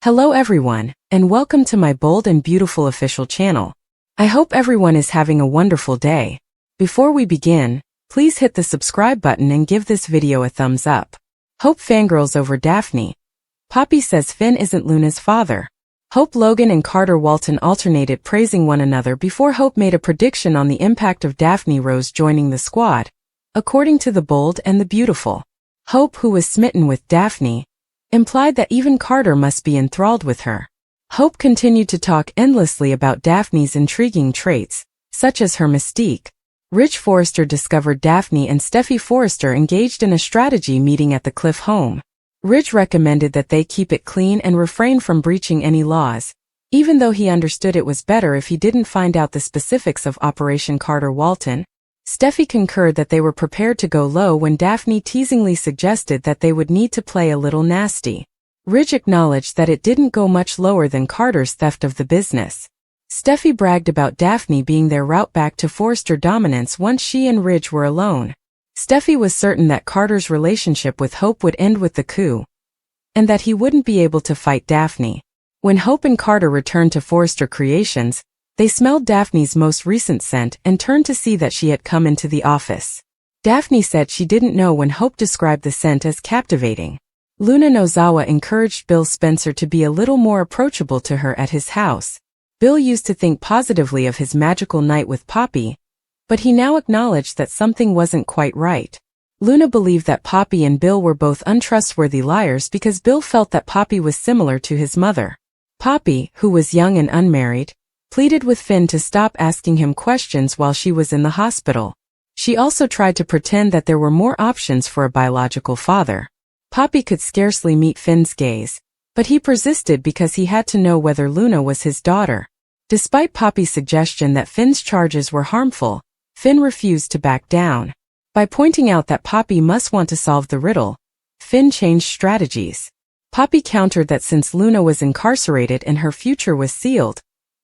Hello everyone, and welcome to my bold and beautiful official channel. I hope everyone is having a wonderful day. Before we begin, please hit the subscribe button and give this video a thumbs up. Hope fangirls over Daphne. Poppy says Finn isn't Luna's father. Hope Logan and Carter Walton alternated praising one another before Hope made a prediction on the impact of Daphne Rose joining the squad. According to the bold and the beautiful, Hope, who was smitten with Daphne, implied that even Carter must be enthralled with her. Hope continued to talk endlessly about Daphne's intriguing traits, such as her mystique. Rich Forrester discovered Daphne and Steffi Forrester engaged in a strategy meeting at the Cliff home. Rich recommended that they keep it clean and refrain from breaching any laws, even though he understood it was better if he didn't find out the specifics of Operation Carter Walton. Steffi concurred that they were prepared to go low when Daphne teasingly suggested that they would need to play a little nasty. Ridge acknowledged that it didn't go much lower than Carter's theft of the business. Steffi bragged about Daphne being their route back to Forrester dominance once she and Ridge were alone. Steffi was certain that Carter's relationship with Hope would end with the coup, and that he wouldn't be able to fight Daphne. When Hope and Carter returned to Forrester Creations, they smelled Daphne's most recent scent and turned to see that she had come into the office. Daphne said she didn't know when Hope described the scent as captivating. Luna Nozawa encouraged Bill Spencer to be a little more approachable to her at his house. Bill used to think positively of his magical night with Poppy, but he now acknowledged that something wasn't quite right. Luna believed that Poppy and Bill were both untrustworthy liars because Bill felt that Poppy was similar to his mother. Poppy, who was young and unmarried, pleaded with Finn to stop asking him questions while she was in the hospital. She also tried to pretend that there were more options for a biological father. Poppy could scarcely meet Finn's gaze, but he persisted because he had to know whether Luna was his daughter. Despite Poppy's suggestion that Finn's charges were harmful, Finn refused to back down. By pointing out that Poppy must want to solve the riddle, Finn changed strategies. Poppy countered that since Luna was incarcerated and her future was sealed,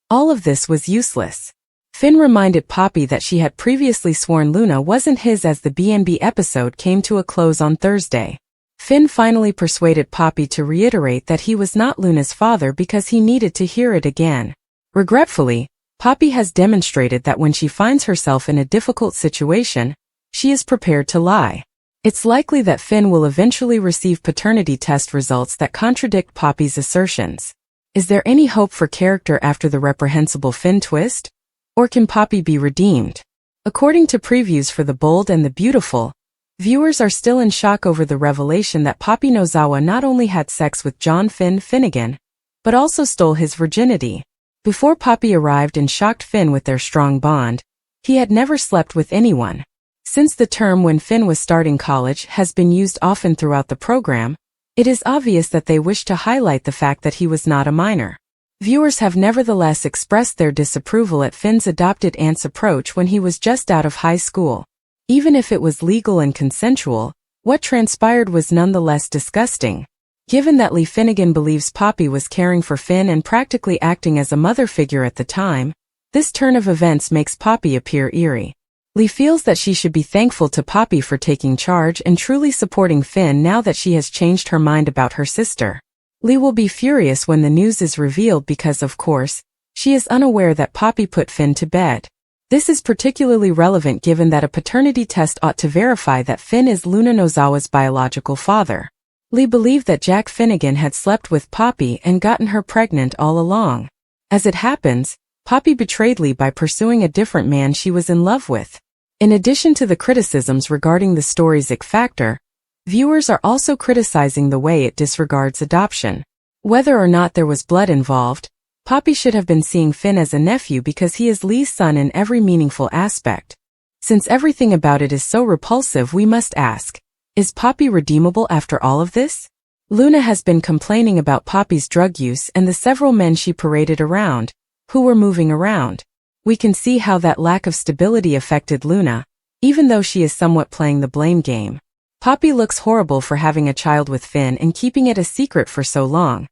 all of this was useless. Finn reminded Poppy that she had previously sworn Luna wasn't his as the B&B episode came to a close on Thursday. Finn finally persuaded Poppy to reiterate that he was not Luna's father because he needed to hear it again. Regretfully, Poppy has demonstrated that when she finds herself in a difficult situation, she is prepared to lie. It's likely that Finn will eventually receive paternity test results that contradict Poppy's assertions. Is there any hope for character after the reprehensible Finn twist? Or can Poppy be redeemed? According to previews for The Bold and the Beautiful, viewers are still in shock over the revelation that Poppy Nozawa not only had sex with John Finn Finnegan, but also stole his virginity. Before Poppy arrived and shocked Finn with their strong bond, he had never slept with anyone. Since the term when Finn was starting college has been used often throughout the program, it is obvious that they wish to highlight the fact that he was not a minor. Viewers have nevertheless expressed their disapproval at Finn's adopted aunt's approach when he was just out of high school. Even if it was legal and consensual, what transpired was nonetheless disgusting. Given that Lee Finnegan believes Poppy was caring for Finn and practically acting as a mother figure at the time, this turn of events makes Poppy appear eerie. Lee feels that she should be thankful to Poppy for taking charge and truly supporting Finn now that she has changed her mind about her sister. Lee will be furious when the news is revealed because, of course, she is unaware that Poppy put Finn to bed. This is particularly relevant given that a paternity test ought to verify that Finn is Luna Nozawa's biological father. Lee believed that Jack Finnegan had slept with Poppy and gotten her pregnant all along. As it happens, Poppy betrayed Lee by pursuing a different man she was in love with. In addition to the criticisms regarding the story's ick factor, viewers are also criticizing the way it disregards adoption. Whether or not there was blood involved, Poppy should have been seeing Finn as a nephew because he is Lee's son in every meaningful aspect. Since everything about it is so repulsive, we must ask, is Poppy redeemable after all of this? Luna has been complaining about Poppy's drug use and the several men she paraded around, who were moving around. We can see how that lack of stability affected Luna, even though she is somewhat playing the blame game. Poppy looks horrible for having a child with Finn and keeping it a secret for so long,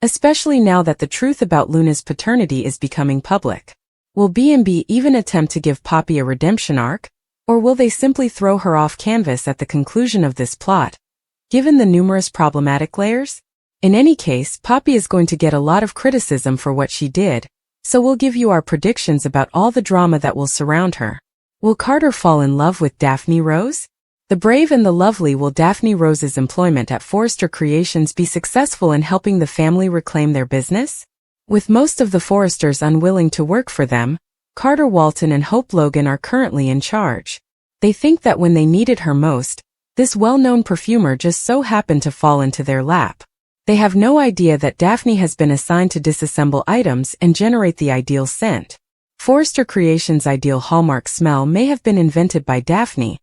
especially now that the truth about Luna's paternity is becoming public. Will B&B even attempt to give Poppy a redemption arc, or will they simply throw her off canvas at the conclusion of this plot? Given the numerous problematic layers, In any case, Poppy is going to get a lot of criticism for what she did, so we'll give you our predictions about all the drama that will surround her. Will Carter fall in love with Daphne Rose? The brave and the lovely. Will Daphne Rose's employment at Forrester Creations be successful in helping the family reclaim their business? With most of the Forresters unwilling to work for them, Carter Walton and Hope Logan are currently in charge. They think that when they needed her most, this well-known perfumer just so happened to fall into their lap. They have no idea that Daphne has been assigned to disassemble items and generate the ideal scent. Forrester Creations' ideal hallmark smell may have been invented by Daphne,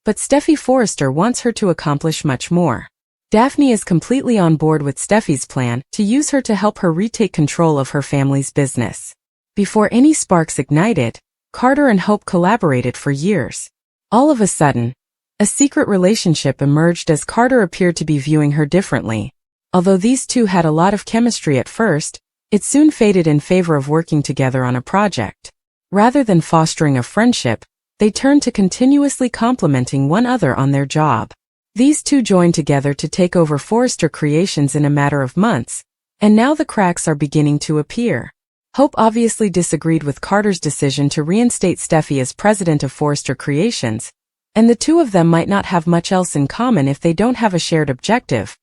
but Steffi Forrester wants her to accomplish much more. Daphne is completely on board with Steffi's plan to use her to help her retake control of her family's business. Before any sparks ignited, Carter and Hope collaborated for years. All of a sudden, a secret relationship emerged as Carter appeared to be viewing her differently. Although these two had a lot of chemistry at first, it soon faded in favor of working together on a project. Rather than fostering a friendship, they turned to continuously complimenting one another on their job. These two joined together to take over Forrester Creations in a matter of months, and now the cracks are beginning to appear. Hope obviously disagreed with Carter's decision to reinstate Steffi as president of Forrester Creations, and the two of them might not have much else in common if they don't have a shared objective.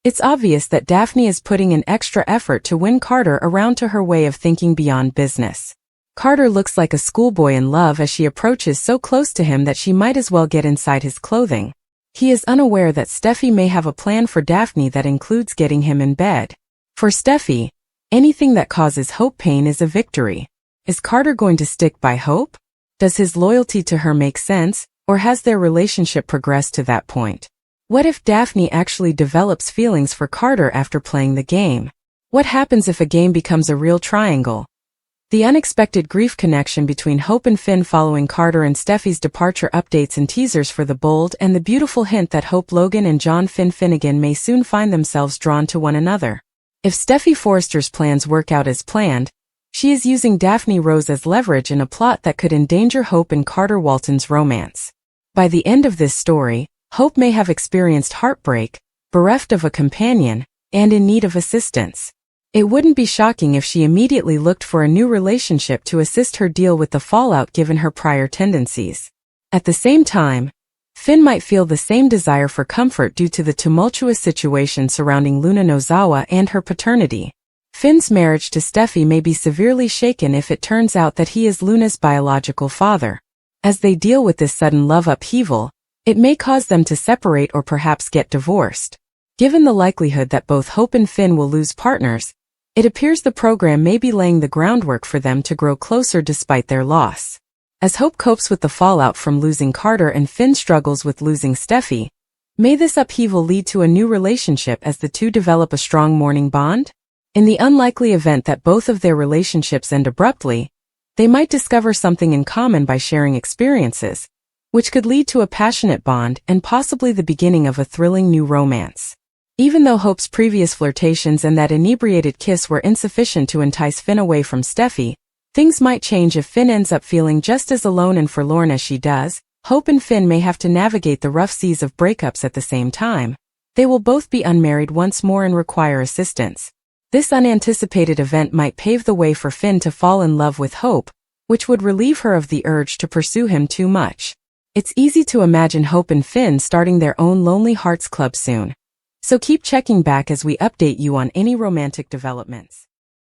It's obvious that Daphne is putting in extra effort to win Carter around to her way of thinking beyond business. Carter looks like a schoolboy in love as she approaches so close to him that she might as well get inside his clothing. He is unaware that Steffi may have a plan for Daphne that includes getting him in bed. For Steffi, anything that causes Hope pain is a victory. Is Carter going to stick by Hope? Does his loyalty to her make sense, or has their relationship progressed to that point? What if Daphne actually develops feelings for Carter after playing the game? What happens if a game becomes a real triangle? The unexpected grief connection between Hope and Finn following Carter and Steffi's departure, updates and teasers for the bold and the beautiful hint that Hope Logan and John Finn Finnegan may soon find themselves drawn to one another. If Steffi Forrester's plans work out as planned, she is using Daphne Rose as leverage in a plot that could endanger Hope and Carter Walton's romance. By the end of this story, Hope may have experienced heartbreak, bereft of a companion, and in need of assistance. It wouldn't be shocking if she immediately looked for a new relationship to assist her deal with the fallout given her prior tendencies. At the same time, Finn might feel the same desire for comfort due to the tumultuous situation surrounding Luna Nozawa and her paternity. Finn's marriage to Steffi may be severely shaken if it turns out that he is Luna's biological father. As they deal with this sudden love upheaval, it may cause them to separate or perhaps get divorced. Given the likelihood that both Hope and Finn will lose partners, it appears the program may be laying the groundwork for them to grow closer despite their loss. As Hope copes with the fallout from losing Carter and Finn struggles with losing Steffi, may this upheaval lead to a new relationship as the two develop a strong mourning bond? In the unlikely event that both of their relationships end abruptly, they might discover something in common by sharing experiences, which could lead to a passionate bond and possibly the beginning of a thrilling new romance. Even though Hope's previous flirtations and that inebriated kiss were insufficient to entice Finn away from Steffi, things might change if Finn ends up feeling just as alone and forlorn as she does. Hope and Finn may have to navigate the rough seas of breakups at the same time. They will both be unmarried once more and require assistance. This unanticipated event might pave the way for Finn to fall in love with Hope, which would relieve her of the urge to pursue him too much. It's easy to imagine Hope and Finn starting their own Lonely Hearts Club soon. So keep checking back as we update you on any romantic developments.